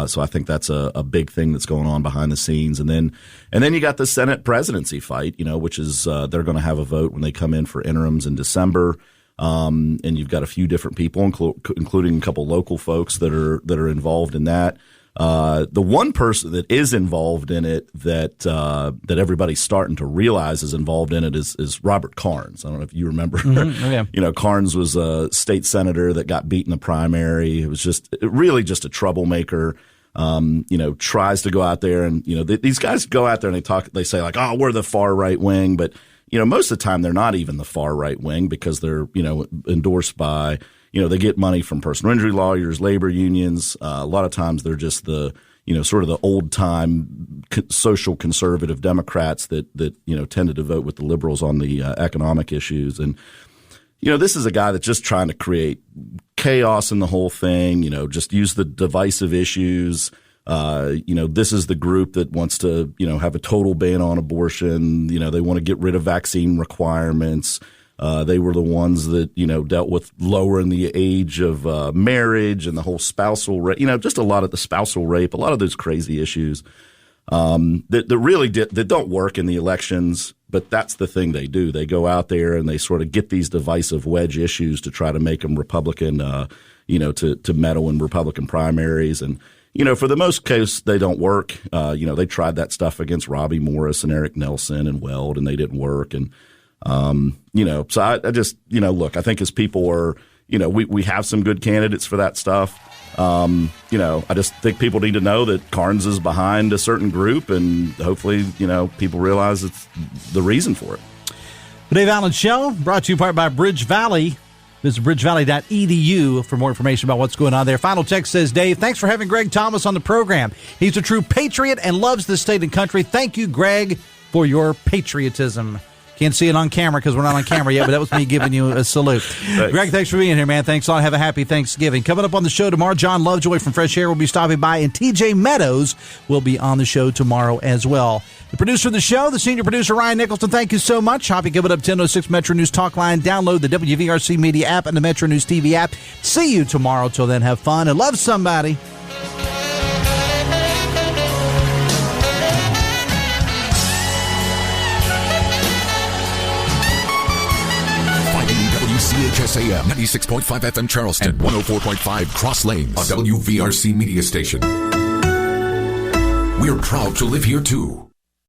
So I think that's a big thing that's going on behind the scenes. And then you got the Senate presidency fight, which is they're going to have a vote when they come in for interims in December. And you've got a few different people, including a couple local folks that are involved in that. The one person that is involved in it that everybody's starting to realize is involved in it is Robert Karnes. I don't know if you remember. Mm-hmm. Yeah. Karnes was a state senator that got beat in the primary. It was really just a troublemaker. Tries to go out there and these guys go out there and they say like, oh, we're the far right wing, but most of the time they're not even the far right wing because they're endorsed by. They get money from personal injury lawyers, labor unions. A lot of times they're just the, sort of the old time social conservative Democrats that tended to vote with the liberals on the economic issues. And, this is a guy that's just trying to create chaos in the whole thing, just use the divisive issues. This is the group that wants to, have a total ban on abortion. They want to get rid of vaccine requirements. They were the ones that, dealt with lowering the age of marriage and the whole spousal rape, just a lot of the spousal rape, a lot of those crazy issues that don't work in the elections. But that's the thing they do. They go out there and they sort of get these divisive wedge issues to try to make them Republican, to meddle in Republican primaries. And, for the most case, they don't work. They tried that stuff against Robbie Morris and Eric Nelson and Weld, and they didn't work. And, so I just, look, I think as people are, we have some good candidates for that stuff. I just think people need to know that Karnes is behind a certain group, and hopefully, people realize it's the reason for it. The Dave Allen Show, brought to you part by Bridge Valley. Visit bridgevalley.edu for more information about what's going on there. Final text says, Dave, thanks for having Greg Thomas on the program. He's a true patriot and loves the state and country. Thank you, Greg, for your patriotism. Can't see it on camera because we're not on camera yet, but that was me giving you a salute. Thanks. Greg, thanks for being here, man. Thanks a lot. Have a happy Thanksgiving. Coming up on the show tomorrow, John Lovejoy from Fresh Air will be stopping by, and TJ Meadows will be on the show tomorrow as well. The producer of the show, the senior producer, Ryan Nicholson, thank you so much. Hoppy coming up 10:06 Metro News Talk Line. Download the WVRC Media app and the Metro News TV app. See you tomorrow. Till then, have fun and love somebody. WCHS AM 96.5 FM Charleston, 104.5 Cross Lanes, a WVRC media station. We're proud to live here too.